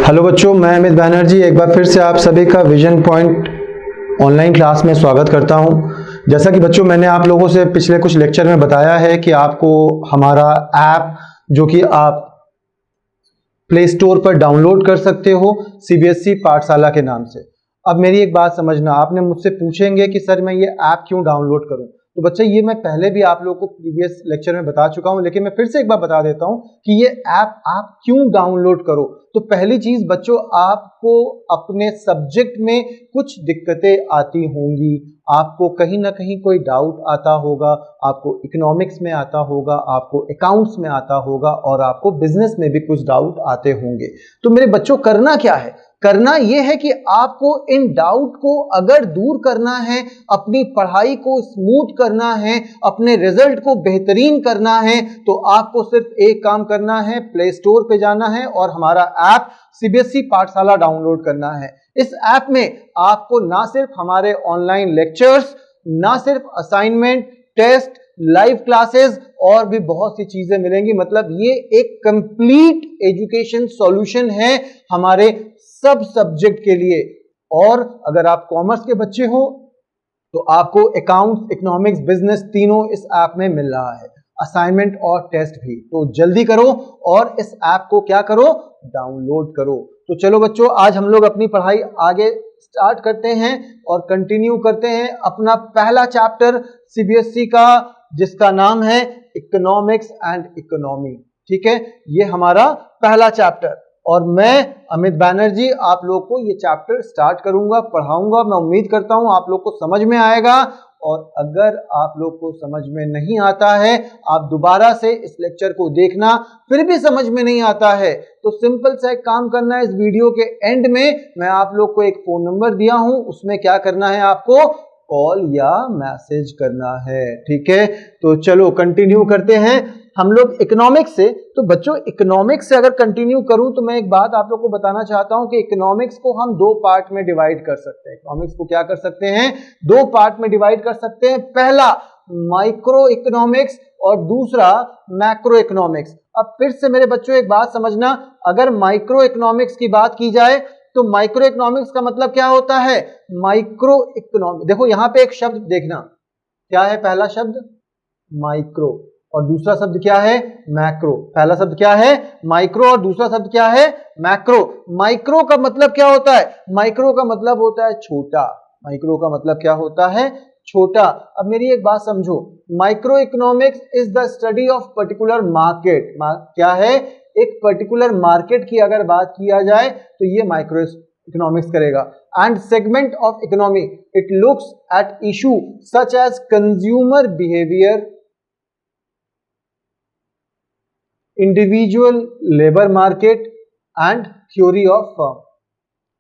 Hello बच्चों, मैं अमित बैनर्जी एक बार फिर से आप सभी का विजन पॉइंट ऑनलाइन क्लास में स्वागत करता हूं। जैसा कि बच्चों मैंने आप लोगों से पिछले कुछ लेक्चर में बताया है कि आपको हमारा ऐप जो कि आप प्ले स्टोर पर डाउनलोड कर सकते हो सीबीएसई पाठशाला के नाम से। अब मेरी एक बात समझना, आपने मुझसे पूछेंगे कि सर मैं ये ऐप क्यों डाउनलोड करूं। तो बच्चे ये मैं पहले भी आप लोगों को प्रीवियस लेक्चर में बता चुका हूं, लेकिन मैं फिर से एक बार बता देता हूं कि ये ऐप आप क्यों डाउनलोड करो। तो पहली चीज बच्चों, आपको अपने सब्जेक्ट में कुछ दिक्कतें आती होंगी, आपको कहीं ना कहीं कोई डाउट आता होगा, आपको इकोनॉमिक्स में आता होगा, आपको अकाउंट्स में आता होगा और आपको बिजनेस में भी कुछ डाउट आते होंगे। तो मेरे बच्चों करना क्या है? करना यह है कि आपको इन डाउट को अगर दूर करना है, अपनी पढ़ाई को स्मूथ करना है, अपने रिजल्ट को बेहतरीन करना है, तो आपको सिर्फ एक काम करना है, प्ले स्टोर पे जाना है और हमारा ऐप सीबीएसई पाठशाला डाउनलोड करना है। इस ऐप में आपको ना सिर्फ हमारे ऑनलाइन लेक्चर्स, ना सिर्फ असाइनमेंट, टेस्ट, लाइव क्लासेस और भी बहुत सी चीजें मिलेंगी। मतलब ये एक कंप्लीट एजुकेशन सॉल्यूशन है हमारे सब सब्जेक्ट के लिए। और अगर आप कॉमर्स के बच्चे हो तो आपको अकाउंट्स, इकोनॉमिक्स, बिजनेस तीनों इस ऐप में मिल रहा है, असाइनमेंट और टेस्ट भी। तो जल्दी करो और इस ऐप को क्या करो, डाउनलोड करो। तो चलो बच्चों, आज हम लोग अपनी पढ़ाई आगे स्टार्ट करते हैं और कंटिन्यू करते हैं अपना पहला चैप्टर सीबीएसई का, जिसका नाम है इकोनॉमिक्स एंड इकोनॉमी। ठीक है, ये हमारा पहला चैप्टर और मैं अमित बैनर्जी आप लोग को ये चैप्टर स्टार्ट करूंगा, पढ़ाऊंगा। मैं उम्मीद करता हूं आप लोग को समझ में आएगा और अगर आप लोग को समझ में नहीं आता है, आप दोबारा से इस लेक्चर को देखना, फिर भी समझ में नहीं आता है तो सिंपल सा एक काम करना है, इस वीडियो के एंड में मैं आप लोग को एक फोन नंबर दिया हूं, उसमें क्या करना है, आपको कॉल या मैसेज करना है। ठीक है, तो चलो कंटिन्यू करते हैं हम लोग इकोनॉमिक्स से। तो बच्चों इकोनॉमिक्स से अगर कंटिन्यू करूं तो मैं एक बात आप लोग को बताना चाहता हूं कि इकोनॉमिक्स को हम दो पार्ट में डिवाइड कर सकते हैं। इकोनॉमिक्स को क्या कर सकते हैं, दो पार्ट में डिवाइड कर सकते हैं। पहला माइक्रो इकोनॉमिक्स और दूसरा मैक्रो इकोनॉमिक्स। अब फिर से मेरे बच्चों एक बात समझना, अगर माइक्रो इकोनॉमिक्स की बात की जाए तो माइक्रो इकोनॉमिक्स का मतलब क्या होता है, माइक्रो इकोनॉमिक्स, देखो यहां पे एक शब्द देखना, क्या है पहला शब्द, माइक्रो, और दूसरा शब्द क्या है, मैक्रो। पहला शब्द क्या है, माइक्रो, और दूसरा शब्द क्या है, मैक्रो। माइक्रो का मतलब क्या होता है, माइक्रो का मतलब होता है छोटा। माइक्रो का मतलब क्या होता है, छोटा। अब मेरी एक बात समझो, micro economics is the study of particular market. क्या है, एक पर्टिकुलर मार्केट की अगर बात किया जाए तो ये माइक्रो इकोनॉमिक्स करेगा। And segment of economy, it looks at issue such as consumer behaviour, individual labour market and theory of firm.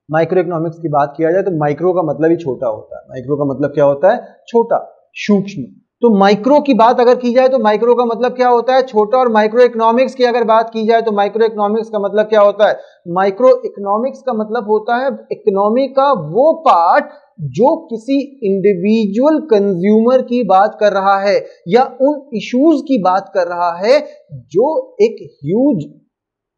Micro economics की बात किया जाए तो माइक्रो का मतलब ही छोटा होता है। माइक्रो का मतलब क्या होता है, छोटा, सूक्ष्म। तो माइक्रो की बात अगर की जाए तो माइक्रो का मतलब क्या होता है, छोटा। और माइक्रो इकोनॉमिक्स की अगर बात की जाए तो माइक्रो इकोनॉमिक्स का मतलब क्या होता है, माइक्रो इकोनॉमिक्स का मतलब होता है इकोनॉमी का वो पार्ट जो किसी इंडिविजुअल कंज्यूमर की बात कर रहा है या उन इश्यूज की बात कर रहा है जो एक ह्यूज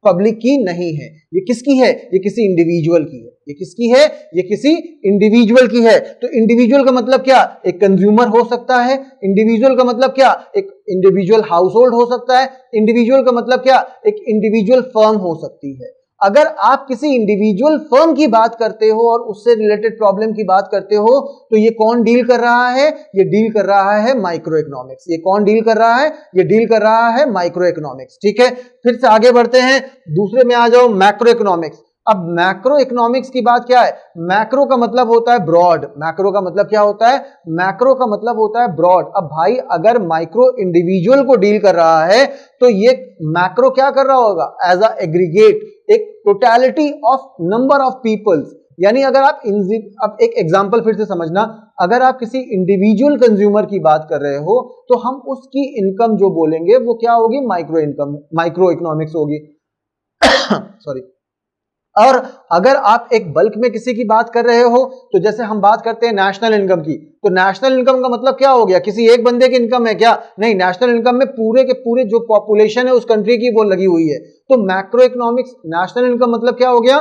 पब्लिक की नहीं है। ये किसकी है, ये किसी इंडिविजुअल की है। ये किसकी है, ये किसी इंडिविजुअल की है। तो इंडिविजुअल का मतलब क्या, एक कंज्यूमर हो सकता है। इंडिविजुअल का मतलब क्या, एक इंडिविजुअल हाउस होल्ड हो सकता है। इंडिविजुअल का मतलब क्या, एक इंडिविजुअल फर्म हो सकती है। अगर आप किसी इंडिविजुअल फर्म की बात करते हो और उससे रिलेटेड प्रॉब्लम की बात करते हो तो ये कौन डील कर रहा है, ये डील कर रहा है माइक्रो इकोनॉमिक्स। ये कौन डील कर रहा है, ये डील कर रहा है माइक्रो इकोनॉमिक्स। ठीक है, फिर से आगे बढ़ते हैं, दूसरे में आ जाओ, मैक्रो इकोनॉमिक्स। अब मैक्रो इकोनॉमिक्स की बात क्या है, मैक्रो का मतलब होता है ब्रॉड। मैक्रो का मतलब क्या होता है, मैक्रो का मतलब होता है ब्रॉड। अब भाई अगर माइक्रो इंडिविजुअल को डील कर रहा है तो ये मैक्रो क्या कर रहा होगा, एज अ एग्रीगेट, एक totality of number of peoples. यानी अगर आप अब एक एग्जांपल फिर से समझना, अगर आप किसी इंडिविजुअल कंज्यूमर की बात कर रहे हो तो हम उसकी इनकम जो बोलेंगे वो क्या होगी, माइक्रो इनकम, माइक्रो इकोनॉमिक्स होगी। सॉरी। और अगर आप एक बल्क में किसी की बात कर रहे हो तो जैसे हम बात करते हैं नेशनल इनकम की, तो नेशनल इनकम का मतलब क्या हो गया, किसी एक बंदे की इनकम है क्या, नहीं, नेशनल इनकम में पूरे के पूरे जो पॉपुलेशन है उस कंट्री की वो लगी हुई है। तो मैक्रो इकोनॉमिक्स, नेशनल इनकम मतलब क्या हो गया,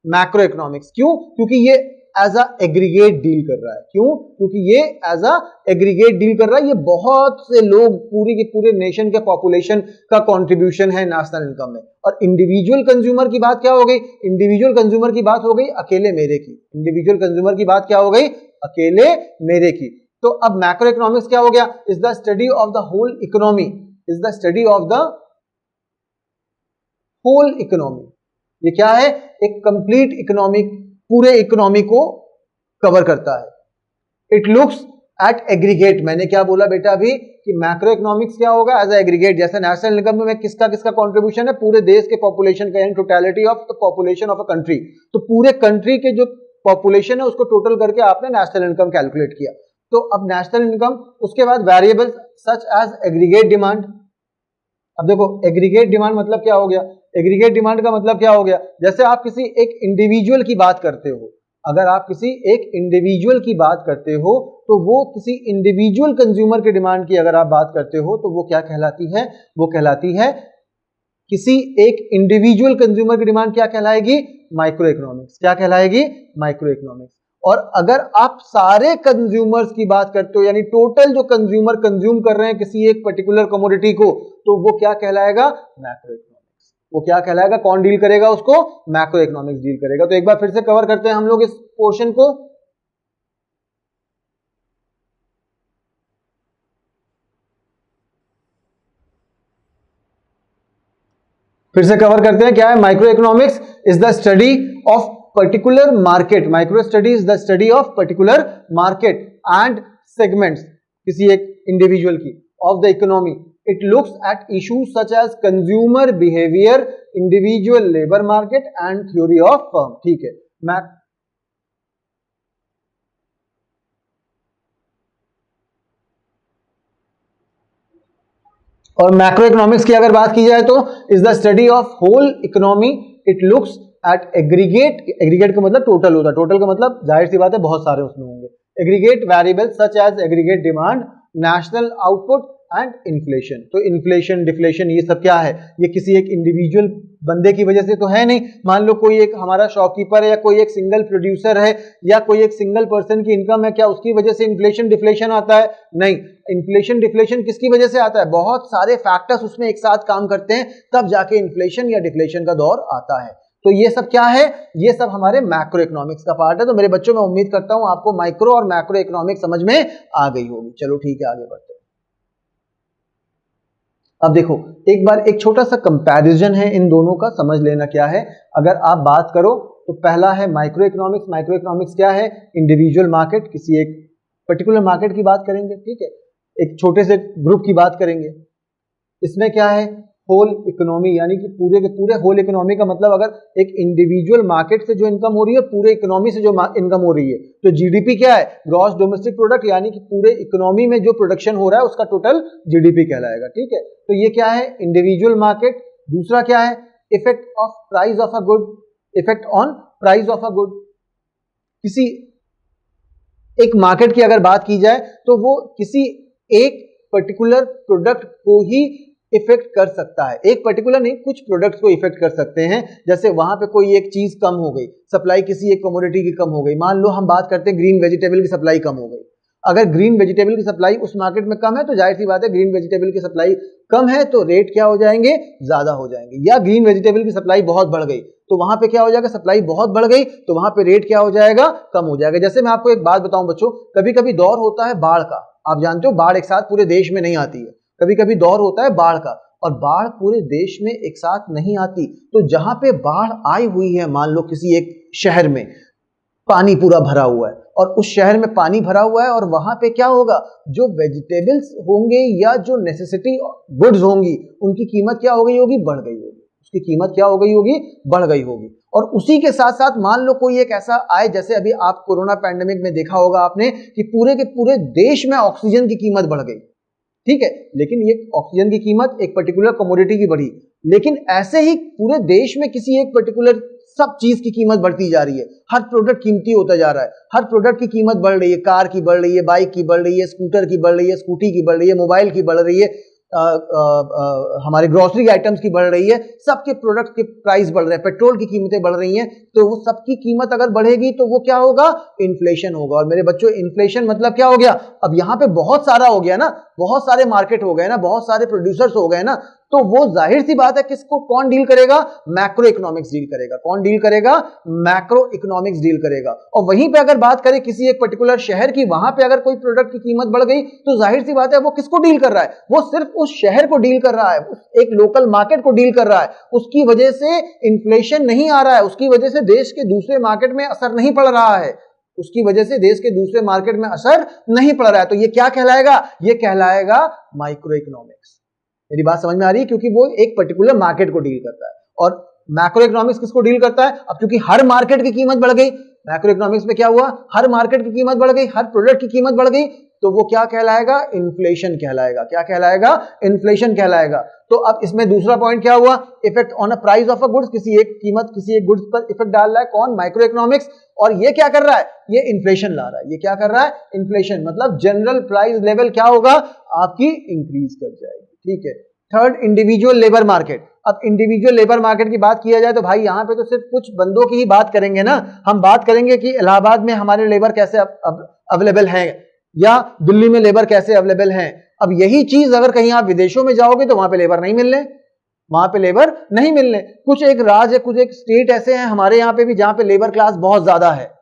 मैक्रो इकोनॉमिक्स। क्यों? क्योंकि ये एज अ एग्रीगेट डील कर रहा है। क्यों? क्योंकि ये एज अ एग्रीगेट डील कर रहा है। ये बहुत से लोग, पूरे के पूरे नेशन के पॉपुलेशन का कंट्रीब्यूशन है नेशनल इनकम में। और इंडिविजुअल कंज्यूमर की बात क्या हो गई? इंडिविजुअल कंज्यूमर की बात हो गई अकेले मेरे की। इंडिविजुअल कंज्यूमर की बात क्या हो गई? अकेले मेरे की। तो अब मैक्रो इकोनॉमिक्स क्या हो गया? Is the study of the whole economy, is the study of the whole economy. ये क्या है? एक कंप्लीट इकोनॉमिक, पूरे इकोनॉमी को कवर करता है। It looks at aggregate. मैंने क्या बोला बेटा अभी कि मैक्रो इकोनॉमिक्स क्या होगा? As aggregate. जैसे नेशनल इनकम में किसका किसका कंट्रीब्यूशन है? पूरे देश के पॉपुलेशन का, यानी totality of the population of a country. तो पूरे कंट्री के जो पॉपुलेशन है उसको टोटल करके आपने नेशनल इनकम कैलकुलेट किया। तो अब नेशनल इनकम, उसके बाद variable such as aggregate demand. अब देखो एग्रीगेट डिमांड मतलब क्या हो गया? एग्रीगेट डिमांड का मतलब क्या हो गया? जैसे आप किसी एक इंडिविजुअल की बात करते हो, अगर आप किसी एक इंडिविजुअल की बात करते हो तो वो किसी इंडिविजुअल कंज्यूमर के डिमांड की अगर आप बात करते हो तो वो क्या कहलाती है? वो कहलाती है, किसी एक इंडिविजुअल कंज्यूमर की डिमांड क्या कहलाएगी? Micro economics. क्या कहलाएगी? Micro economics. और अगर आप सारे कंज्यूमर्स की बात करते हो, यानी टोटल जो कंज्यूमर कंज्यूम कर रहे हैं किसी एक पर्टिकुलर कमोडिटी को, तो वो क्या कहलाएगा? Macro economics. वो क्या कहलाएगा? कौन डील करेगा उसको? मैक्रो इकोनॉमिक्स डील करेगा। तो एक बार फिर से कवर करते हैं हम लोग इस पोर्शन को। फिर से कवर करते हैं, क्या है micro economics? Is the study of particular market. Micro study is the study of particular market and segments, किसी एक इंडिविजुअल की, of the economy. It looks at issues such as consumer behaviour, individual labour market and theory of firm. ठीक है। और macro economics की अगर बात की जाए तो is the study of whole economy. It looks at aggregate. Aggregate का मतलब टोटल होता है, टोटल का मतलब जाहिर सी बात है बहुत सारे उसमें होंगे। Aggregate variable such as aggregate demand, national output and inflation. तो इन्फ्लेशन, डिफ्लेशन, ये सब क्या है? ये किसी एक इंडिविजुअल बंदे की वजह से तो है नहीं। मान लो कोई एक हमारा शॉपकीपर है, या कोई एक सिंगल प्रोड्यूसर है, या कोई एक सिंगल पर्सन की इनकम है, क्या उसकी वजह से इन्फ्लेशन डिफ्लेशन आता है? नहीं। इन्फ्लेशन डिफ्लेशन किसकी वजह से आता है? बहुत सारे फैक्टर्स उसमें एक साथ काम करते हैं, तब जाके इन्फ्लेशन या डिफ्लेशन का दौर आता है। तो ये सब क्या है? ये सब हमारे मैक्रो इकोनॉमिक्स का पार्ट है। तो मेरे बच्चों, मैं उम्मीद करता हूं आपको माइक्रो और मैक्रो इकोनॉमिक्स समझ में आ गई होगी। चलो ठीक है, आगे बढ़ते हैं। अब देखो एक बार एक छोटा सा कंपैरिजन है इन दोनों का, समझ लेना क्या है। अगर आप बात करो तो पहला है माइक्रो इकोनॉमिक्स। माइक्रो इकोनॉमिक्स क्या है? इंडिविजुअल मार्केट, किसी एक पर्टिकुलर मार्केट की बात करेंगे, ठीक है, एक छोटे से ग्रुप की बात करेंगे। इसमें क्या है? होल इकोनॉमी, यानी कि पूरे के पूरे होल इकोनॉमी का मतलब अगर एक इंडिविजुअल मार्केट से जो इनकम हो रही है, पूरे इकोनॉमी से जो इनकम हो रही है, तो जीडीपी क्या है? ग्रॉस डोमेस्टिक प्रोडक्ट, यानी कि पूरे इकोनॉमी में जो प्रोडक्शन हो रहा है उसका टोटल जीडीपी कहलाएगा। ठीक है, तो ये क्या है? Individual market. दूसरा क्या है? Effect of price of a good, effect on price of a good. किसी एक मार्केट की अगर बात की जाए तो वो किसी एक पर्टिकुलर प्रोडक्ट को ही इफेक्ट कर सकता है। एक पर्टिकुलर नहीं, कुछ प्रोडक्ट्स को इफेक्ट कर सकते हैं। जैसे वहां पे कोई एक चीज कम हो गई, सप्लाई किसी एक कमोडिटी की कम हो गई। मान लो हम बात करते हैं ग्रीन वेजिटेबल की सप्लाई कम हो गई। अगर ग्रीन वेजिटेबल की सप्लाई उस मार्केट में कम है तो जाहिर सी बात है ग्रीन वेजिटेबल की सप्लाई कम है तो रेट क्या हो जाएंगे? ज्यादा हो जाएंगे। या ग्रीन वेजिटेबल की सप्लाई बहुत बढ़ गई तो वहां पे क्या हो जाएगा? सप्लाई बहुत बढ़ गई तो वहां पे रेट क्या हो जाएगा? कम हो जाएगा। जैसे मैं आपको एक बात बताऊं बच्चों, कभी कभी दौर होता है बाढ़ का। आप जानते हो बाढ़ एक साथ पूरे देश में नहीं आती है, कभी कभी दौर होता है बाढ़ का, और बाढ़ पूरे देश में एक साथ नहीं आती। तो जहां पे बाढ़ आई हुई है, मान लो किसी एक शहर में पानी पूरा भरा हुआ है, और उस शहर में पानी भरा हुआ है, और वहां पे क्या होगा? जो वेजिटेबल्स होंगे या जो नेसेसिटी गुड्स होंगी उनकी कीमत क्या हो गई होगी? बढ़ गई होगी। उसकी कीमत क्या हो गई होगी? बढ़ गई होगी। और उसी के साथ साथ मान लो कोई एक ऐसा आए, जैसे अभी आप कोरोना पैंडेमिक में देखा होगा आपने कि पूरे के पूरे देश में ऑक्सीजन की कीमत बढ़ गई। ठीक है, लेकिन ये ऑक्सीजन की कीमत एक पर्टिकुलर कमोडिटी की बढ़ी, लेकिन ऐसे ही पूरे देश में किसी एक पर्टिकुलर सब चीज की कीमत बढ़ती जा रही है। हर प्रोडक्ट कीमती होता जा रहा है, हर प्रोडक्ट की कीमत बढ़ रही है। कार की बढ़ रही है, बाइक की बढ़ रही है, स्कूटर की बढ़ रही है, स्कूटी की बढ़ रही है, मोबाइल की बढ़ रही है, हमारे ग्रोसरी आइटम्स की बढ़ रही है, सबके प्रोडक्ट के प्राइस बढ़ रहे हैं, पेट्रोल की कीमतें बढ़ रही हैं, तो वो सबकी कीमत अगर बढ़ेगी तो वो क्या होगा, इन्फ्लेशन होगा। और मेरे बच्चों इन्फ्लेशन मतलब क्या हो गया, अब यहां पे बहुत सारा हो गया ना, बहुत सारे मार्केट हो गए ना, बहुत सारे प्रोड्यूसर्स हो गए ना, तो वो जाहिर सी बात है किसको कौन डील करेगा, मैक्रो इकोनॉमिक्स डील करेगा। कौन डील करेगा, मैक्रो इकोनॉमिक्स डील करेगा। और वहीं पे अगर बात करें किसी एक पर्टिकुलर शहर की, वहां पे अगर कोई प्रोडक्ट की कीमत बढ़ गई तो जाहिर सी बात है वो किसको डील कर रहा है, वो सिर्फ उस शहर को डील कर रहा है, एक लोकल मार्केट को डील कर रहा है। उसकी वजह से इन्फ्लेशन नहीं आ रहा है, उसकी वजह से देश के दूसरे मार्केट में असर नहीं पड़ रहा है, उसकी वजह से देश के दूसरे मार्केट में असर नहीं पड़ रहा है। तो ये क्या कहलाएगा, ये कहलाएगा माइक्रो इकोनॉमिक्स। मेरी बात समझ में आ रही है, क्योंकि वो एक पर्टिकुलर मार्केट को डील करता है। और मैक्रो इकोनॉमिक्स किसको डील करता है, अब क्योंकि हर मार्केट की कीमत बढ़ गई, मैक्रो इकोनॉमिक्स में क्या हुआ, हर मार्केट की कीमत बढ़ गई, हर प्रोडक्ट की कीमत बढ़ गई, तो वो क्या कहलाएगा, इन्फ्लेशन कहलाएगा। क्या कहलाएगा, इन्फ्लेशन कहलाएगा। तो अब इसमें दूसरा पॉइंट क्या हुआ, effect on a price of a goods, किसी एक कीमत किसी एक गुड्स पर इफेक्ट डाल रहा है कौन, माइक्रो इकोनॉमिक्स। और ये क्या कर रहा है, ये इन्फ्लेशन ला रहा है। ये क्या कर रहा है, इन्फ्लेशन, मतलब जनरल प्राइस लेवल क्या होगा, आपकी इंक्रीज कर जाएगी। ठीक है। Third, individual labour market. अब इंडिविजुअल लेबर मार्केट की बात किया जाए तो भाई यहां पे तो सिर्फ कुछ बंदों की ही बात करेंगे ना, हम बात करेंगे कि इलाहाबाद में हमारे लेबर कैसे अवेलेबल हैं, या दिल्ली में लेबर कैसे अवेलेबल हैं। अब यही चीज अगर कहीं आप विदेशों में जाओगे तो वहां पे लेबर नहीं मिलने, वहां पे लेबर नहीं मिलने। कुछ एक राज्य, कुछ एक स्टेट ऐसे हैं हमारे यहाँ पे भी जहां पे लेबर क्लास बहुत ज्यादा है,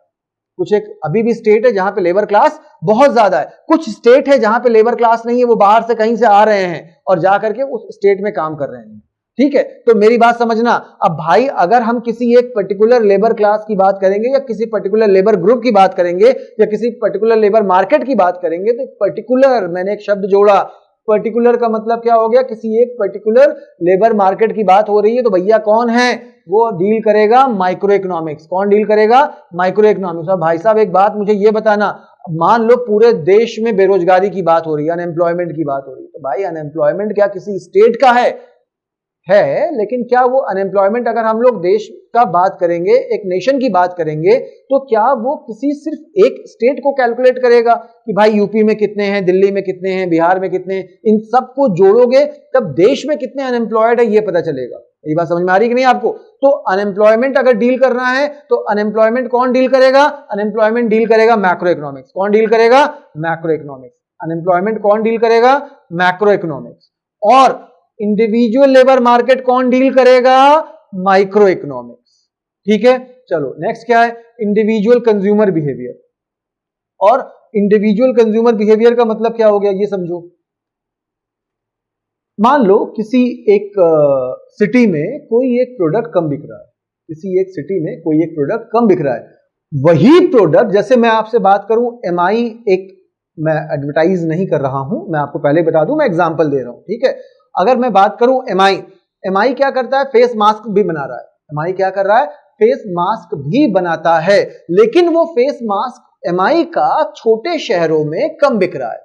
कुछ एक अभी भी स्टेट है जहां पे लेबर क्लास बहुत ज्यादा है, कुछ स्टेट है जहां पे लेबर क्लास नहीं है, वो बाहर से कहीं से आ रहे हैं और जाकर के उस स्टेट में काम कर रहे हैं। ठीक है, तो मेरी बात समझना। अब भाई अगर हम किसी एक पर्टिकुलर लेबर क्लास की बात करेंगे, या किसी पर्टिकुलर लेबर ग्रुप की बात करेंगे, या किसी पर्टिकुलर लेबर मार्केट की बात करेंगे, तो पर्टिकुलर, मैंने एक शब्द जोड़ा, पर्टिकुलर का मतलब क्या हो गया, किसी एक पर्टिकुलर लेबर मार्केट की बात हो रही है, तो भैया कौन है, वो डील करेगा माइक्रो इकोनॉमिक्स। कौन डील करेगा, माइक्रो इकोनॉमिक्स। और भाई साहब एक बात मुझे ये बताना, मान लो पूरे देश में बेरोजगारी की बात हो रही है, अनएम्प्लॉयमेंट की बात हो रही है, तो भाई अनएम्प्लॉयमेंट क्या किसी स्टेट का है, लेकिन क्या वो अनएम्प्लॉयमेंट, अगर हम लोग देश का बात करेंगे, एक नेशन की बात करेंगे, तो क्या वो किसी सिर्फ एक स्टेट को कैलकुलेट करेगा कि भाई यूपी में कितने हैं, दिल्ली में कितने हैं, बिहार में कितने हैं, इन सबको जोड़ोगे तब देश में कितने अनएम्प्लॉयड है ये पता चलेगा। ये बात समझ में आ रही कि नहीं आपको। तो अनएम्प्लॉयमेंट अगर डील करना है तो अनएम्प्लॉयमेंट कौन डील करेगा, अनएम्प्लॉयमेंट डील करेगा मैक्रो इकोनॉमिक्स। कौन डील करेगा, मैक्रो इकोनॉमिक्स। अनएम्प्लॉयमेंट कौन डील करेगा, मैक्रो इकोनॉमिक्स। और इंडिविजुअल लेबर मार्केट कौन डील करेगा, माइक्रो इकोनॉमिक्स। ठीक है, चलो नेक्स्ट क्या है, इंडिविजुअल कंज्यूमर बिहेवियर। और इंडिविजुअल कंज्यूमर बिहेवियर का मतलब क्या हो गया, ये समझो। मान लो किसी एक सिटी में कोई एक प्रोडक्ट कम बिक रहा है, किसी एक सिटी में कोई एक प्रोडक्ट कम बिक रहा है, वही प्रोडक्ट, जैसे मैं आपसे बात करूं एमआई, एक मैं एडवर्टाइज नहीं कर रहा हूं, मैं आपको पहले बता दूं, मैं एग्जांपल दे रहा हूं। ठीक है, अगर मैं बात करूं एमआई क्या करता है, फेस मास्क भी बना रहा है। एमआई क्या कर रहा है, फेस मास्क भी बनाता है, लेकिन वो फेस मास्क एमआई का छोटे शहरों में कम बिक रहा है।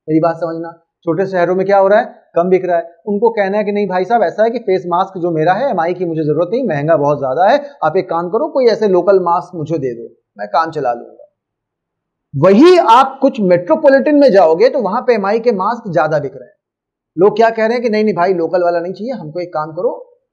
मेरी बात समझना, छोटे शहरों में क्या हो रहा है, कम बिक रहा है। उनको कहना है कि नहीं भाई साहब, ऐसा है कि फेस मास्क जो मेरा है, एमआई की मुझे जरूरत नहीं, महंगा बहुत ज्यादा है, आप एक काम करो, कोई ऐसे लोकल मास्क मुझे दे दो, मैं काम चला लूंगा। वही आप कुछ मेट्रोपॉलिटन में जाओगे तो वहां पे एमआई के मास्क ज्यादा बिक रहे हैं। लोग क्या कह रहे हैं कि नहीं नहीं भाई, लोकल वाला नहीं चाहिए हमको, एक काम करो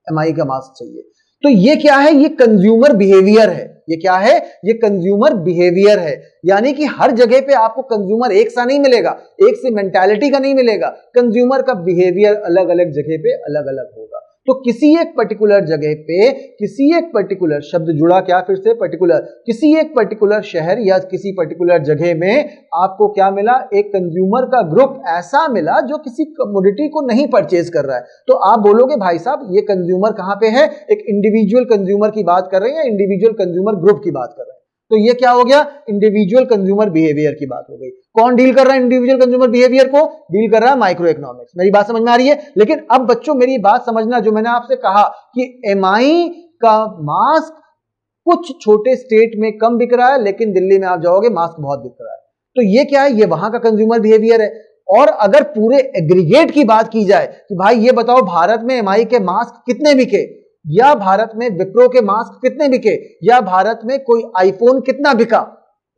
एमआई का मास्क चाहिए। तो ये क्या है, ये कंज्यूमर बिहेवियर है। ये क्या है, ये कंज्यूमर बिहेवियर है। यानी कि हर जगह पे आपको कंज्यूमर एक सा नहीं मिलेगा, एक सी मेंटालिटी का नहीं मिलेगा, कंज्यूमर का बिहेवियर अलग अलग जगह पे अलग अलग होगा। तो किसी एक पर्टिकुलर जगह पे, किसी एक पर्टिकुलर, शब्द जुड़ा क्या फिर से, पर्टिकुलर, किसी एक पर्टिकुलर शहर या किसी पर्टिकुलर जगह में आपको क्या मिला, एक कंज्यूमर का ग्रुप ऐसा मिला जो किसी कमोडिटी को नहीं परचेज कर रहा है। तो आप बोलोगे भाई साहब ये कंज्यूमर कहां पे है, एक इंडिविजुअल कंज्यूमर की बात कर रहे हैं या इंडिविजुअल कंज्यूमर ग्रुप की बात कर रहे हैं। तो ये क्या हो गया, इंडिविजुअल कंज्यूमर बिहेवियर की बात हो गई। कौन डील कर रहा है इंडिविजुअल कंज्यूमर बिहेवियर को, डील कर रहा है माइक्रो इकोनॉमिक्स। मेरी बात समझ में आ रही है। लेकिन अब बच्चों मेरी बात समझना, जो मैंने आपसे कहा कि एमआई का मास्क कुछ छोटे स्टेट में कम बिक रहा है, लेकिन दिल्ली में आप जाओगे मास्क बहुत बिक रहा है, तो ये क्या है, ये वहां का कंज्यूमर बिहेवियर है। और अगर पूरे एग्रीगेट की बात की जाए कि भाई ये बताओ भारत में एमआई के मास्क कितने बिके, या भारत में विप्रो के मास्क कितने बिके, या भारत में कोई आईफोन कितना बिका,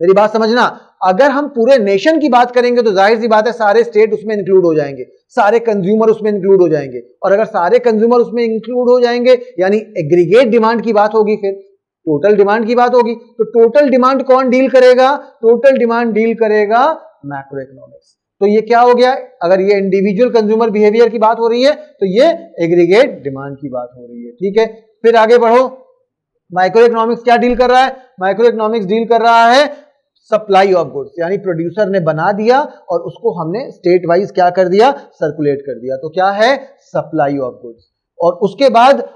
मेरी बात समझना, अगर हम पूरे नेशन की बात करेंगे तो जाहिर सी बात है सारे स्टेट उसमें इंक्लूड हो जाएंगे, सारे कंज्यूमर उसमें इंक्लूड हो जाएंगे, और अगर सारे कंज्यूमर उसमें इंक्लूड हो जाएंगे यानी एग्रीगेट डिमांड की बात होगी, फिर टोटल डिमांड की बात होगी। तो टोटल डिमांड कौन डील करेगा? टोटल डिमांड डील करेगा मैक्रो इकोनॉमिक्स। तो ये क्या हो गया? अगर ये इंडिविजुअल कंज्यूमर बिहेवियर की बात हो रही है तो ये एग्रीगेट डिमांड की बात हो रही है। ठीक है, फिर आगे बढ़ो। माइक्रो इकोनॉमिक्स क्या डील कर रहा है? माइक्रो इकोनॉमिक्स डील कर रहा है सप्लाई ऑफ गुड्स, यानी प्रोड्यूसर ने बना दिया और उसको हमने स्टेट वाइज क्या कर दिया? सर्कुलेट कर दिया। तो क्या है? Supply of goods. और उसके बाद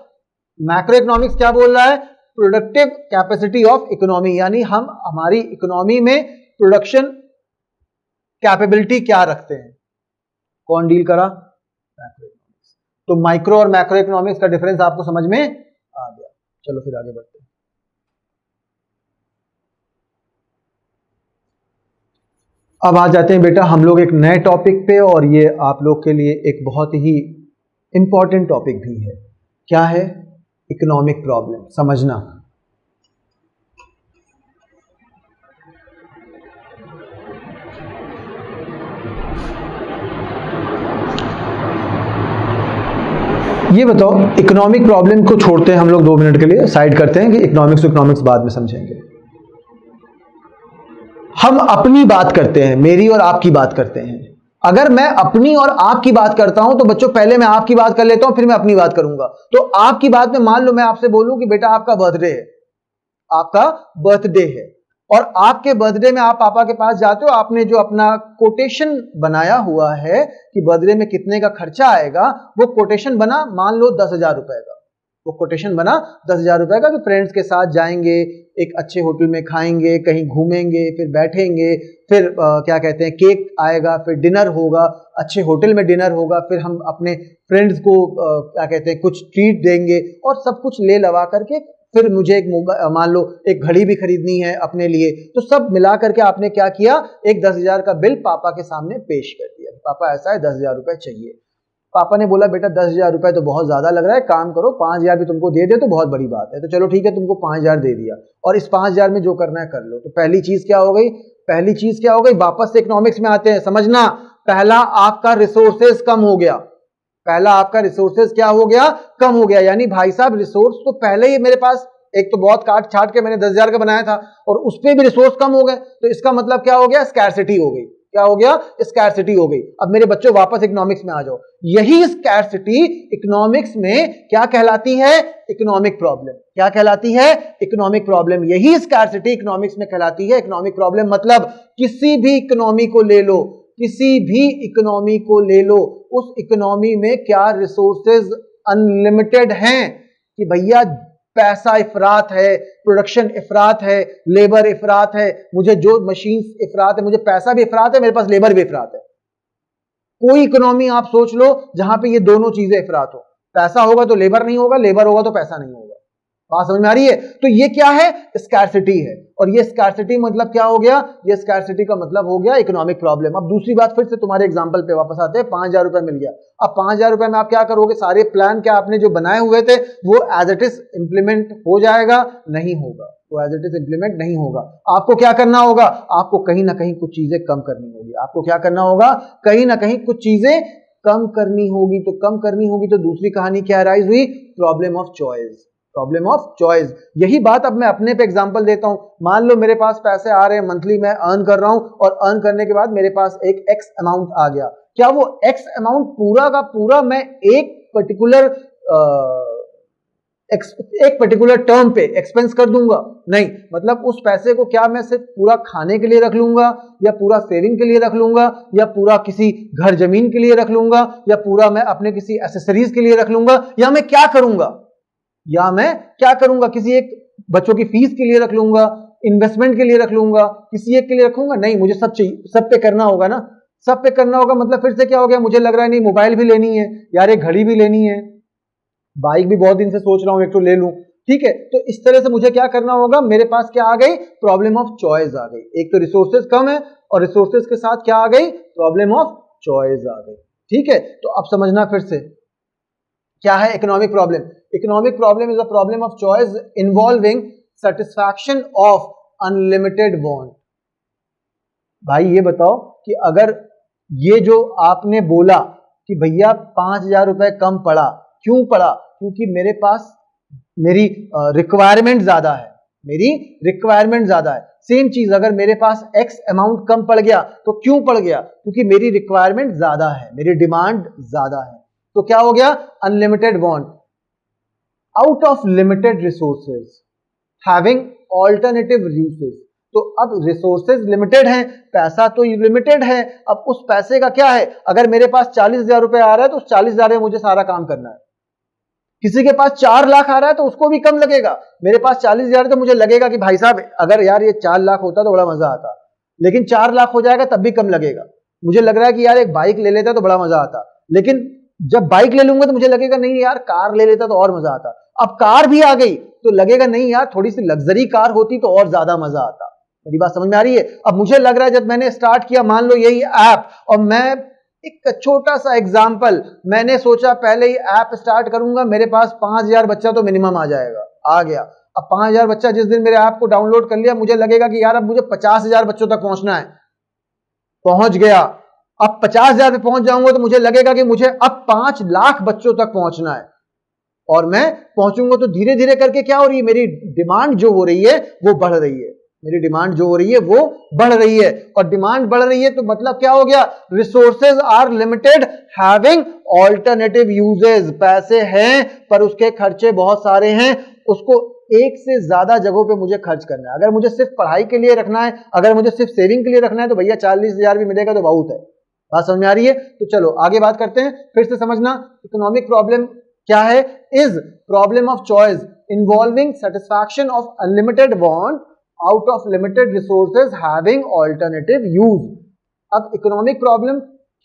मैक्रो इकोनॉमिक्स क्या बोल रहा है? प्रोडक्टिव कैपेसिटी ऑफ इकोनॉमी, यानी हम हमारी इकोनॉमी में प्रोडक्शन कैपेबिलिटी क्या रखते हैं। कौन डील करा? Macro economics. तो माइक्रो और मैक्रो इकोनॉमिक्स का डिफरेंस आपको समझ में आ गया। चलो फिर आगे बढ़ते हैं। अब आ जाते हैं बेटा हम लोग एक नए टॉपिक पे, और ये आप लोग के लिए एक बहुत ही इंपॉर्टेंट टॉपिक भी है। क्या है? Economic problem. समझना, ये बताओ, इकोनॉमिक प्रॉब्लम को छोड़ते हैं हम लोग 2 मिनट के लिए, साइड करते हैं कि इकोनॉमिक्स बाद में समझेंगे। हम अपनी बात करते हैं, मेरी और आपकी बात करते हैं। अगर मैं अपनी और आपकी बात करता हूं तो बच्चों पहले मैं आपकी बात कर लेता हूं, फिर मैं अपनी बात करूंगा। तो आपकी बात में मान लो मैं आपसे बोलूं कि बेटा आपका बर्थडे है, आपका बर्थडे है, और आपके बर्थडे में आप पापा के पास जाते हो, आपने जो अपना कोटेशन बनाया हुआ है कि बर्थडे में कितने का खर्चा आएगा, वो कोटेशन बना मान लो 10,000 रुपए का। वो कोटेशन बना 10,000 रुपए का कि फ्रेंड्स के साथ जाएंगे, एक अच्छे होटल में खाएंगे, कहीं घूमेंगे, फिर बैठेंगे, फिर क्या कहते हैं केक आएगा, फिर डिनर होगा, अच्छे होटल में डिनर होगा, फिर हम अपने फ्रेंड्स को क्या कहते हैं कुछ ट्रीट देंगे, और सब कुछ ले लवा करके फिर मुझे एक मान लो एक घड़ी भी खरीदनी है अपने लिए। तो सब मिला करके आपने क्या किया? एक 10,000 का बिल पापा के सामने पेश कर दिया। पापा ऐसा है 10,000 रुपए चाहिए। पापा ने बोला बेटा 10,000 रुपए तो बहुत ज्यादा लग रहा है, काम करो 5,000 भी तुमको दे दे तो बहुत बड़ी बात है। तो चलो ठीक है, तुमको 5,000 दे दिया, और इस 5,000 में जो करना है कर लो। तो पहली चीज क्या हो गई? पहली चीज क्या हो गई? वापस से इकोनॉमिक्स में आते हैं, समझना। पहला आपका रिसोर्सेज कम हो गया। पहला आपका रिसोर्सेज क्या हो गया? कम हो गया। यानी भाई साहब रिसोर्स तो पहले ही मेरे पास एक तो बहुत काट छाट के मैंने 10,000 का बनाया था, और उस पर भी रिसोर्स कम हो गए। तो इसका मतलब क्या हो गया? स्कैरसिटी हो गई। क्या हो गया? स्कैरसिटी हो गई। अब मेरे बच्चों वापस इकोनॉमिक्स में आ जाओ। यही स्कैरसिटी इकोनॉमिक्स में क्या कहलाती है? Economic problem. क्या कहलाती है? Economic problem. यही स्कैरसिटी इकोनॉमिक्स में कहलाती है इकोनॉमिक प्रॉब्लम। मतलब किसी भी इकोनॉमी को ले लो, किसी भी इकोनॉमी को ले लो, उस इकोनॉमी में क्या रिसोर्सेज अनलिमिटेड हैं कि भैया पैसा इफरात है, प्रोडक्शन इफरात है, लेबर इफरात है, मुझे जो मशीन्स इफरात है, मुझे पैसा भी इफरात है, मेरे पास लेबर भी इफरात है। कोई इकोनॉमी आप सोच लो जहां पे ये दोनों चीजें इफरात हो। पैसा होगा तो लेबर नहीं होगा, लेबर होगा तो पैसा नहीं होगा। बात समझ में आ रही है? तो ये क्या है? स्कैरसिटी है। और ये स्कैरसिटी मतलब क्या हो गया? ये स्कैरसिटी का मतलब हो गया इकोनॉमिक प्रॉब्लम। अब दूसरी बात, फिर से तुम्हारे एग्जांपल पे वापस आते हैं। 5,000 रुपए मिल गया। अब 5,000 रुपए में आप क्या करोगे? सारे प्लान क्या आपने जो बनाए हुए थे वो एज इट इज इंप्लीमेंट हो जाएगा? नहीं होगा। वो एज इट इज इंप्लीमेंट नहीं होगा। आपको क्या करना होगा? आपको कहीं ना कहीं कुछ चीजें कम करनी होगी। आपको क्या करना होगा? कहीं ना कहीं कुछ चीजें कम करनी होगी। तो कम करनी होगी तो दूसरी कहानी क्या राइज हुई? Problem of choice. Problem of choice. यही बात अब मैं अपने पे एग्जांपल देता हूं। मान लो मेरे पास पैसे आ रहे हैं, मंथली मैं अर्न कर रहा हूं, और अर्न करने के बाद मेरे पास एक एक्स अमाउंट आ गया। क्या वो एक्स अमाउंट पूरा का पूरा मैं एक पर्टिकुलर टर्म पे एक्सपेंस कर दूंगा? नहीं। मतलब उस पैसे को क्या मैं सिर्फ पूरा खाने के लिए रख लूंगा, या पूरा सेविंग के लिए रख लूंगा, या पूरा किसी घर जमीन के लिए रख लूंगा, या पूरा मैं अपने किसी एसेसरीज के लिए रख लूंगा, या मैं क्या करूंगा? या मैं क्या करूंगा? किसी एक बच्चों की फीस के लिए रख लूंगा, इन्वेस्टमेंट के लिए रख लूंगा, किसी एक के लिए रखूंगा? नहीं, मुझे सब चाहिए, सब पे करना होगा ना। सब पे करना होगा मतलब फिर से क्या हो गया? मुझे लग रहा है नहीं मोबाइल भी लेनी है यार, एक घड़ी भी लेनी है, बाइक भी बहुत दिन से सोच रहा हूं एक तो ले लूं। ठीक है, तो इस तरह से मुझे क्या करना होगा? मेरे पास क्या आ गई? प्रॉब्लम ऑफ चॉइस आ गई। एक तो रिसोर्सेज कम है, और रिसोर्सेज के साथ क्या आ गई? प्रॉब्लम ऑफ चॉइस आ गई। ठीक है, तो अब समझना फिर से क्या है economic problem. Economic problem is a problem of choice involving satisfaction of unlimited want. भाई ये बताओ कि अगर ये जो आपने बोला कि भैया 5,000 रुपए कम पड़ा, क्यों पड़ा? क्योंकि मेरे पास मेरी रिक्वायरमेंट ज्यादा है, मेरी रिक्वायरमेंट ज्यादा है। सेम चीज अगर मेरे पास एक्स अमाउंट कम पड़ गया तो क्यों पड़ गया? क्योंकि मेरी रिक्वायरमेंट ज्यादा है, मेरी डिमांड ज्यादा है। तो क्या हो गया? Unlimited want out of limited resources having alternative usage. तो अब रिसोर्सेज लिमिटेड हैं, पैसा तो लिमिटेड है। अब उस पैसे का क्या है? अगर मेरे पास 40,000 रुपए आ रहा है तो उस 40,000 में मुझे सारा काम करना है। किसी के पास 4 लाख आ रहा है तो उसको भी कम लगेगा। मेरे पास 40,000 तो मुझे लगेगा कि भाई साहब अगर यार ये 4 लाख होता तो बड़ा मजा आता, लेकिन 4 लाख हो जाएगा तब भी कम लगेगा। मुझे लग रहा है कि यार एक बाइक ले लेता तो बड़ा मजा आता, लेकिन जब बाइक ले लूंगा तो मुझे लगेगा नहीं यार कार ले लेता तो और मजा आता। अब कार भी आ गई तो लगेगा नहीं यार थोड़ी सी लग्जरी कार होती तो और ज्यादा मजा आता। मेरी बात समझ में आ रही है? अब मुझे लग रहा है जब मैंने स्टार्ट किया, मान लो यही ऐप, और मैं एक छोटा सा एग्जांपल, मैंने सोचा पहले ही ऐप स्टार्ट करूंगा, मेरे पास 5,000 बच्चा तो मिनिमम आ जाएगा, आ गया। अब 5,000 बच्चा जिस दिन मेरे ऐप को डाउनलोड कर लिया, मुझे लगेगा कि यार अब मुझे 50,000 बच्चों तक पहुंचना है, पहुंच गया। अब 50,000 पे पहुंच जाऊंगा तो मुझे लगेगा कि मुझे अब 5 लाख बच्चों तक पहुंचना है, और मैं पहुंचूंगा तो धीरे धीरे करके क्या हो रही है? मेरी डिमांड जो हो रही है वो बढ़ रही है, मेरी डिमांड जो हो रही है वो बढ़ रही है। और डिमांड बढ़ रही है तो मतलब क्या हो गया? Resources are limited having alternative uses. पैसे हैं पर उसके खर्चे बहुत सारे हैं, उसको एक से ज्यादा जगहों पे मुझे खर्च करना है। अगर मुझे सिर्फ पढ़ाई के लिए रखना है, अगर मुझे सिर्फ सेविंग के लिए रखना है तो भैया 40,000 भी मिलेगा तो बहुत है। बात समझ में आ रही है? तो चलो आगे बात करते हैं। फिर से समझना, इकोनॉमिक प्रॉब्लम क्या है? Is problem of choice involving satisfaction of unlimited want out of limited resources having alternative use. अब इकोनॉमिक प्रॉब्लम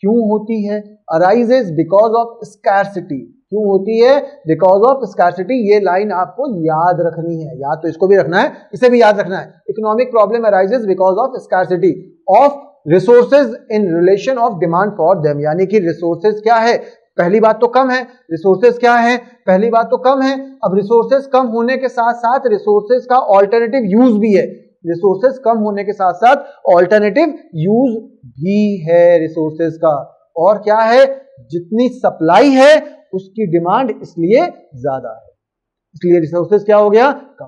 क्यों होती है? Arises because of scarcity. क्यों होती है? Because of scarcity. ये लाइन आपको याद रखनी है, याद तो इसको भी रखना है, इसे भी याद रखना है। Economic problem arises because of scarcity of resources in relation of demand for them. यानी कि रिसोर्सेज क्या है? पहली बात तो कम है। रिसोर्सेज क्या है? पहली बात तो कम है। अब रिसोर्सेज कम होने के साथ साथ रिसोर्सेज का ऑल्टरनेटिव यूज भी है। रिसोर्सेज कम होने के साथ साथ ऑल्टरनेटिव यूज भी है रिसोर्सेज का। और क्या है? जितनी सप्लाई है उसकी डिमांड इसलिए ज्यादा है, इसलिए रिसोर्सेज क्या हो गया? कम।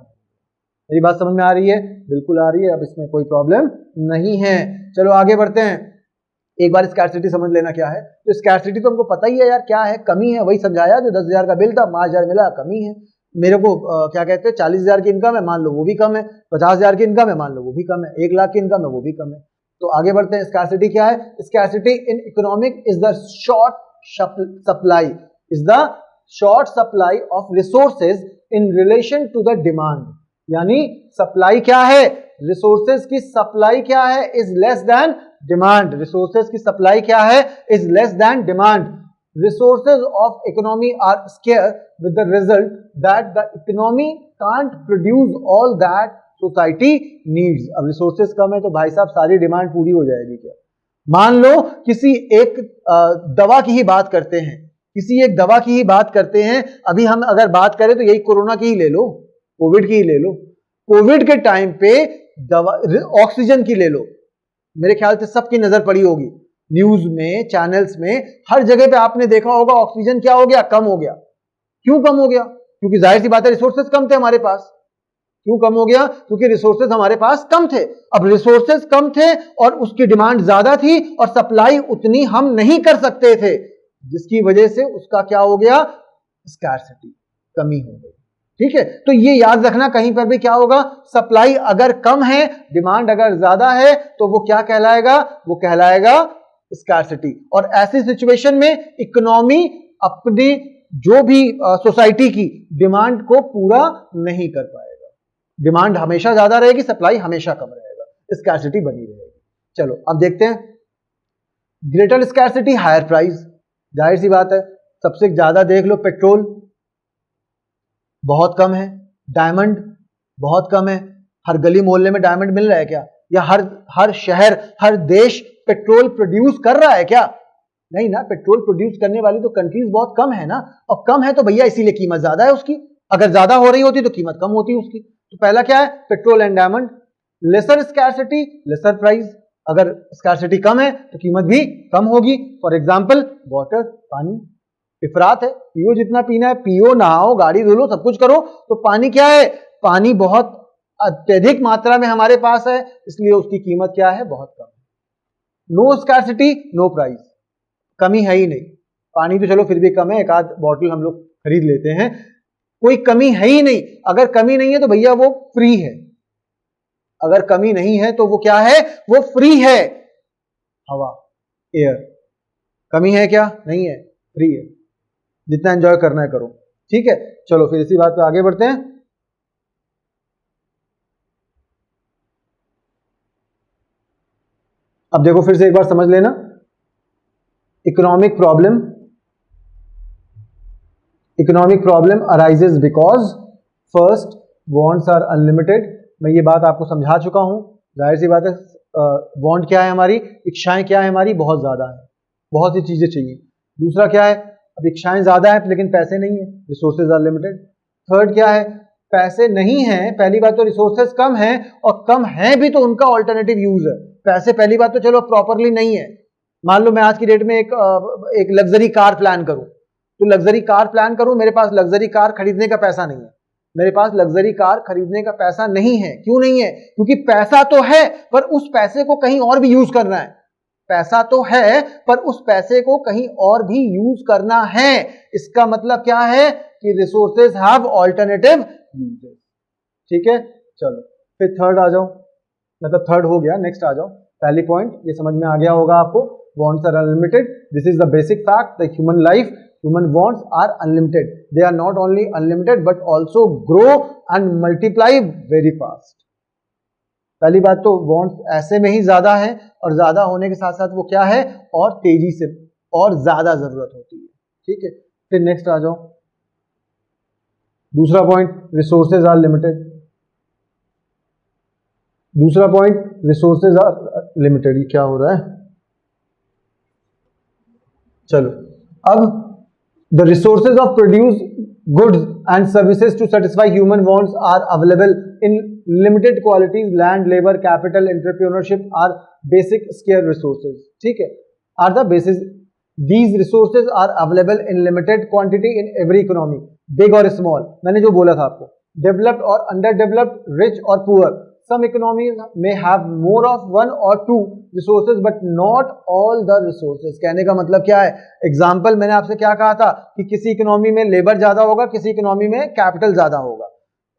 मेरी बात समझ में आ रही है? बिल्कुल आ रही है, अब इसमें कोई प्रॉब्लम नहीं है। चलो आगे बढ़ते हैं। एक बार स्कैर्सिटी समझ लेना क्या है। तो स्कैर्सिटी तो हमको पता ही है यार, क्या है? कमी है। वही समझाया, जो 10,000 का बिल था 5,000 मिला, कमी है। मेरे को क्या कहते हैं, 40,000 की इनकम है, मान लो वो भी कम है। 50,000 की इनकम है, मान लो वो भी कम है। 1 लाख की इनकम है, वो भी कम है। तो आगे बढ़ते हैं। स्कैर्सिटी क्या है? Scarcity in economic is the short supply, is the short supply of resources in relation to the demand. यानी सप्लाई क्या है? रिसोर्सेज की सप्लाई क्या है? Is less than demand. Resources की सप्लाई क्या है? Is less than demand. Resources of economy are scarce with the result that the economy can't produce all that society needs. अब रिसोर्सेज कम है तो भाई साहब सारी डिमांड पूरी हो जाएगी क्या? मान लो किसी एक दवा की ही बात करते हैं, किसी एक दवा की ही बात करते हैं। अभी हम अगर बात करें तो यही कोरोना की ही ले लो, कोविड की ही ले लो। कोविड के टाइम पे दवा, ऑक्सीजन की ले लो, मेरे ख्याल से सबकी नजर पड़ी होगी, न्यूज में, चैनल्स में, हर जगह पे आपने देखा होगा ऑक्सीजन क्या हो गया? कम हो गया। क्यों कम हो गया? क्योंकि जाहिर सी बात है रिसोर्सेज कम थे हमारे पास। क्यों कम हो गया? क्योंकि रिसोर्सेज हमारे पास कम थे। अब रिसोर्सेज कम थे और उसकी डिमांड ज्यादा थी और सप्लाई उतनी हम नहीं कर सकते थे, जिसकी वजह से उसका क्या हो गया? स्कैर्सिटी, कमी हो गई। ठीक है, तो ये याद रखना, कहीं पर भी क्या होगा? सप्लाई अगर कम है, डिमांड अगर ज्यादा है, तो वो क्या कहलाएगा? वो कहलाएगा स्कैर्सिटी। और ऐसी सिचुएशन में इकोनॉमी अपनी जो भी सोसाइटी की डिमांड को पूरा नहीं कर पाएगा। डिमांड हमेशा ज्यादा रहेगी, सप्लाई हमेशा कम रहेगा, स्कैर्सिटी बनी रहेगी। चलो अब देखते हैं। Greater scarcity higher price. जाहिर सी बात है, सबसे ज्यादा देख लो, पेट्रोल बहुत कम है, डायमंड बहुत कम है। हर गली मोहल्ले में डायमंड मिल रहा है क्या? या हर शहर, हर देश पेट्रोल प्रोड्यूस कर रहा है क्या? नहीं ना, पेट्रोल प्रोड्यूस करने वाली तो कंट्रीज बहुत कम है ना। और कम है तो भैया इसीलिए कीमत ज्यादा है उसकी। अगर ज्यादा हो रही होती तो कीमत कम होती उसकी। तो पहला क्या है? Petrol and diamond. Lesser scarcity, lesser price. अगर स्कार्सिटी कम है तो कीमत भी कम होगी। फॉर एग्जाम्पल वाटर, पानी इफरात है, पियो जितना पीना है, पियो, नहाओ, गाड़ी धो लो, सब कुछ करो, तो पानी क्या है, पानी बहुत अत्यधिक मात्रा में हमारे पास है, इसलिए उसकी कीमत क्या है, बहुत कम है। नो स्कार्सिटी नो प्राइस, कमी है ही नहीं। पानी तो चलो फिर भी कम है, एक आध बॉटल हम लोग खरीद लेते हैं, कोई कमी है ही नहीं। अगर कमी नहीं है तो भैया वो फ्री है, अगर कमी नहीं है तो वो क्या है, वो फ्री है। हवा, एयर, कमी है क्या, नहीं है, फ्री है, जितना एंजॉय करना है करो। ठीक है, चलो फिर इसी बात पे आगे बढ़ते हैं। अब देखो फिर से एक बार समझ लेना, economic problem arises because first wants are unlimited. मैं ये बात आपको समझा चुका हूं, जाहिर सी बात है, वांट क्या है हमारी, इच्छाएं क्या है हमारी, बहुत ज्यादा है, बहुत सी चीजें चाहिए। दूसरा क्या है, अब इच्छाएं ज्यादा है लेकिन पैसे नहीं है, रिसोर्सेज आर लिमिटेड। थर्ड क्या है, पैसे नहीं है, पहली बात तो रिसोर्सेज कम है, और कम है भी तो उनका ऑल्टरनेटिव यूज है। पैसे पहली बात तो चलो प्रॉपरली नहीं है। मान लो मैं आज की डेट में एक लग्जरी कार प्लान करूं, तो लग्जरी कार प्लान करूं, मेरे पास लग्जरी कार खरीदने का पैसा नहीं है, मेरे पास लग्जरी कार खरीदने का पैसा नहीं है। क्यों नहीं है, क्योंकि पैसा तो है पर उस पैसे को कहीं और भी यूज करना है। पैसा तो है पर उस पैसे को कहीं और भी यूज करना है। इसका मतलब क्या है कि रिसोर्सेज हैव ऑल्टरनेटिव यूजेस। ठीक है, चलो फिर थर्ड आ जाओ, मतलब थर्ड हो गया, नेक्स्ट आ जाओ। पहली पॉइंट ये समझ में आ गया होगा आपको, wants are unlimited. This is the basic fact, the human life, human wants are unlimited. They are not only unlimited but also grow and multiply very fast. पहली बात तो wants ऐसे में ही ज्यादा है, और ज्यादा होने के साथ साथ वो क्या है, और तेजी से और ज्यादा जरूरत होती है। ठीक है, फिर नेक्स्ट आ जाओ, दूसरा पॉइंट, रिसोर्सेज आर लिमिटेड। दूसरा पॉइंट, रिसोर्सेज आर लिमिटेड। ये क्या हो रहा है, चलो अब the resources of produce goods and services to satisfy human wants are available in limited qualities, land, labour, capital, entrepreneurship are basic scarce resources. ठीक है, are the basis, these resources are available in limited quantity in every economy, big और small. मैंने जो बोला था आपको, developed और under developed, rich और poor, some economies may have more of one or two resources but not all the resources। कहने का मतलब क्या है, एग्जाम्पल मैंने आपसे क्या कहा था कि किसी इकोनॉमी में लेबर ज्यादा होगा, किसी इकोनॉमी में कैपिटल ज्यादा होगा,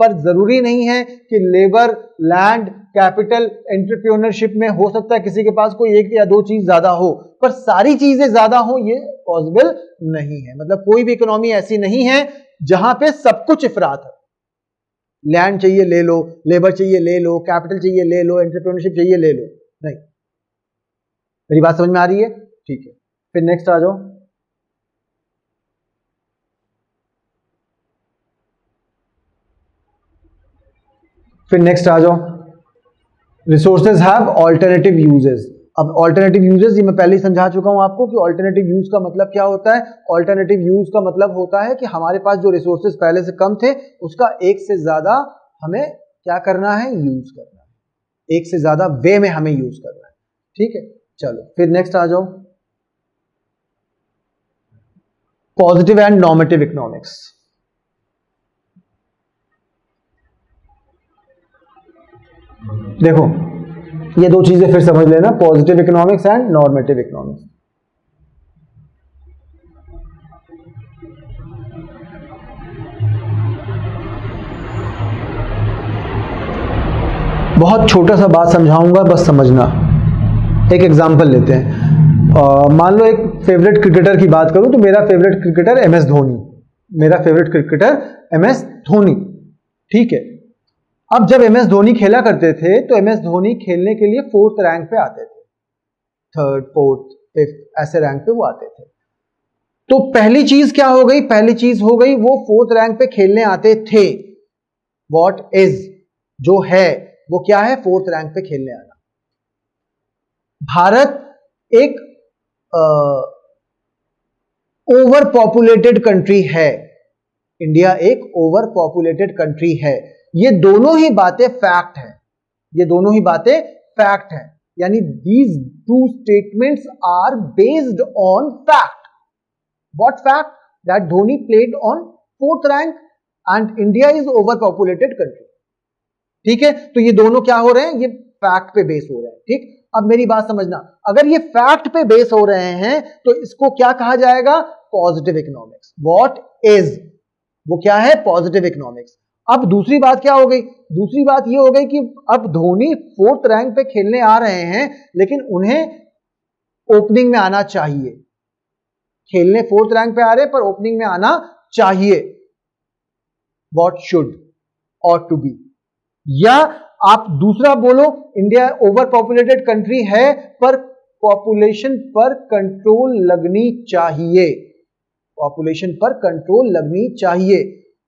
पर जरूरी नहीं है कि लेबर, लैंड, कैपिटल, एंटरप्रेन्योरशिप में हो सकता है किसी के पास कोई एक या दो चीज ज्यादा हो, पर सारी चीजें ज्यादा हो ये पॉसिबल नहीं है। मतलब कोई भी इकोनॉमी ऐसी नहीं है जहां पे सब कुछ इफरात है। लैंड चाहिए ले लो, लेबर चाहिए ले लो, कैपिटल चाहिए ले लो, एंटरप्रेन्योरशिप चाहिए ले लो, नहीं। मेरी बात समझ में आ रही है? ठीक है, फिर नेक्स्ट आ जाओ, रिसोर्सेज हैव ऑल्टरनेटिव यूजेस। अब ऑल्टरनेटिव यूजेस ये मैं पहले ही समझा चुका हूं आपको कि ऑल्टरनेटिव यूज का मतलब क्या होता है। ऑल्टरनेटिव यूज का मतलब होता है कि हमारे पास जो रिसोर्सेज पहले से कम थे उसका एक से ज्यादा हमें क्या करना है, यूज करना है, एक से ज्यादा वे में हमें यूज करना है। ठीक है, चलो फिर नेक्स्ट आ जाओ, पॉजिटिव एंड नॉर्मेटिव इकोनॉमिक्स। देखो ये दो चीजें फिर समझ लेना, positive economics and normative economics. बहुत छोटा सा बात समझाऊंगा, बस समझना। एक एग्जांपल लेते हैं, मान लो एक फेवरेट क्रिकेटर की बात करूं तो मेरा फेवरेट क्रिकेटर एमएस धोनी, मेरा फेवरेट क्रिकेटर एमएस धोनी। ठीक है, अब जब एमएस धोनी खेला करते थे तो एमएस धोनी खेलने के लिए 4th रैंक पे आते थे, 3rd, 4th, 5th ऐसे रैंक पे वो आते थे। तो पहली चीज क्या हो गई, पहली चीज हो गई वो 4th रैंक पे खेलने आते थे। व्हाट इज, जो है वो क्या है, 4th रैंक पे खेलने आना। भारत एक ओवर पॉपुलेटेड कंट्री है, इंडिया एक ओवर पॉपुलेटेड कंट्री है। ये दोनों ही बातें फैक्ट है, ये दोनों ही बातें फैक्ट है। यानी these two statements are based on fact. What fact? That Dhoni played on 4th rank and India is overpopulated country. ठीक है, तो ये दोनों क्या हो रहे हैं, ये फैक्ट पे बेस हो रहे हैं. ठीक, अब मेरी बात समझना, अगर ये फैक्ट पे बेस हो रहे हैं तो इसको क्या कहा जाएगा, पॉजिटिव इकोनॉमिक्स. व्हाट इज, वो क्या है, पॉजिटिव इकोनॉमिक्स. अब दूसरी बात क्या हो गई, दूसरी बात ये हो गई कि अब धोनी 4th रैंक पे खेलने आ रहे हैं लेकिन उन्हें ओपनिंग में आना चाहिए. खेलने 4th रैंक पे आ रहे हैं पर ओपनिंग में आना चाहिए. व्हाट शुड और टू बी. या आप दूसरा बोलो, इंडिया ओवर पॉपुलेटेड कंट्री है पर पॉपुलेशन पर कंट्रोल लगनी चाहिए. पॉपुलेशन पर कंट्रोल लगनी चाहिए.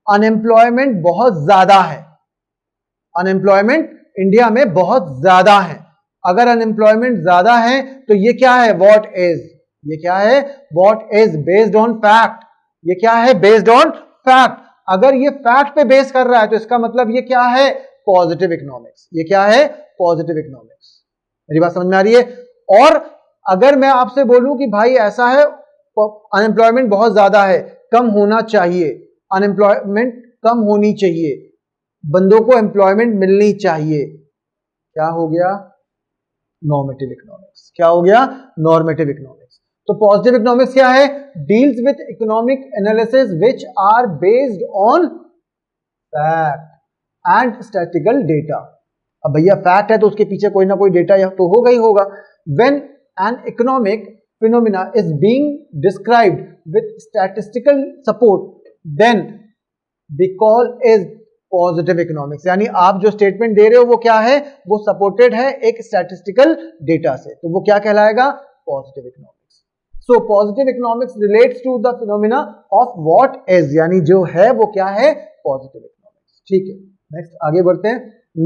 अनएम्प्लॉयमेंट बहुत ज्यादा है, अनएम्प्लॉयमेंट इंडिया में बहुत ज्यादा है. अगर अनएम्प्लॉयमेंट ज्यादा है तो ये क्या है, व्हाट इज, ये क्या है, what is based on fact. ये क्या है, बेस्ड ऑन फैक्ट. अगर ये फैक्ट पे बेस कर रहा है तो इसका मतलब ये क्या है, पॉजिटिव इकोनॉमिक्स. ये क्या है, पॉजिटिव इकोनॉमिक्स. मेरी बात समझ में आ रही है. और अगर मैं आपसे बोलूं कि भाई ऐसा है, अनएम्प्लॉयमेंट बहुत ज्यादा है, कम होना चाहिए, अनएम्प्लॉयमेंट कम होनी चाहिए, बंदों को एम्प्लॉयमेंट मिलनी चाहिए, क्या हो गया, नॉर्मेटिव इकोनॉमिक्स. क्या हो गया, नॉर्मेटिव इकोनॉमिक्स. तो पॉजिटिव इकोनॉमिक्स क्या है, deals with economic analysis which are based on fact and statistical data. अब भैया फैक्ट है तो उसके पीछे कोई ना कोई डेटा तो होगा ही होगा. When an economic phenomena is being described with statistical support then we call is positive economics. यानी आप जो स्टेटमेंट दे रहे हो वो क्या है, वो सपोर्टेड है एक स्टैटिस्टिकल डेटा से, तो वो क्या कहलाएगा, positive economics. So positive economics relates to the phenomena of what is, यानी जो है वो क्या है, पॉजिटिव इकोनॉमिक्स. ठीक है, नेक्स्ट आगे बढ़ते हैं.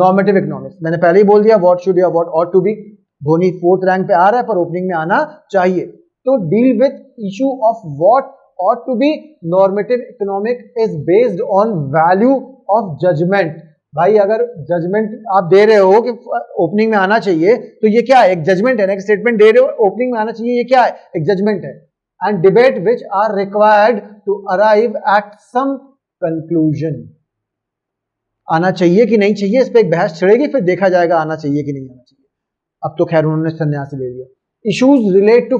नॉर्मेटिव इकोनॉमिक्स, मैंने पहले ही बोल दिया, व्हाट शुड या what ought to be. Dhoni 4th rank पे आ रहा है पर ओपनिंग में आना चाहिए. तो deal with issue of what ought to be. Normative economic is based on value of judgment. भाई अगर जजमेंट आप दे रहे हो कि ओपनिंग में आना चाहिए तो ये क्या है, एक जजमेंट है ना. एक स्टेटमेंट दे रहे हो ओपनिंग में आना चाहिए, ये क्या है, एक जजमेंट है. And debate which are required to arrive at some conclusion. आना चाहिए कि नहीं चाहिए, इस पर एक बहस छिड़ेगी, फिर देखा जाएगा आना चाहिए कि नहीं आना चाहिए. अब तो खैर उन्होंने संन्यास ले लिया. Issues relate to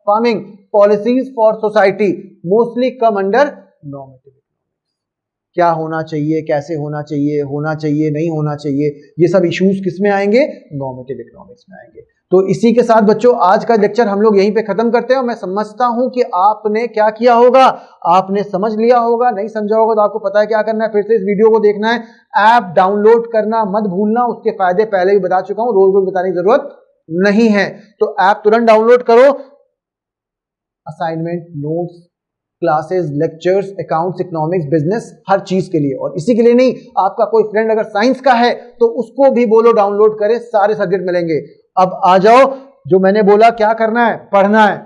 farming policies for society mostly come under normative economics. क्या होना चाहिए, कैसे होना चाहिए नहीं होना चाहिए, ये सब इश्यूज किस में आएंगे, नॉर्मेटिव इकोनॉमिक्स में आएंगे. तो इसी के साथ बच्चों आज का लेक्चर हम लोग यहीं पे खत्म करते हैं. और मैं समझता हूं कि आपने क्या किया होगा, आपने समझ लिया होगा. नहीं समझा होगा तो आपको पता है क्या करना है, फिर से इस वीडियो को देखना है. ऐप डाउनलोड करना मत भूलना, उसके फायदे पहले भी बता चुका हूं, रोज रोज बताने की जरूरत नहीं है. तो ऐप तुरंत डाउनलोड करो. Assignment, notes, classes, lectures, accounts, economics, business, हर चीज के लिए. और इसी के लिए नहीं, आपका कोई फ्रेंड अगर साइंस का है तो उसको भी बोलो डाउनलोड करे, सारे सब्जेक्ट मिलेंगे. अब आ जाओ, जो मैंने बोला क्या करना है, पढ़ना है.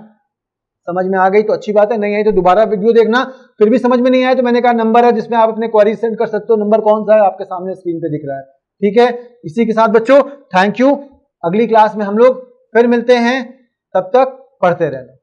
समझ में आ गई तो अच्छी बात है, नहीं आई तो दोबारा वीडियो देखना. फिर भी समझ में नहीं आया तो मैंने कहा नंबर है जिसमें आप अपने क्वेरी सेंड कर सकते हो. नंबर कौन सा है, आपके सामने स्क्रीन पे दिख रहा है. ठीक है, इसी के साथ बच्चों थैंक यू. अगली क्लास में हम लोग फिर मिलते हैं, तब तक पढ़ते रहना.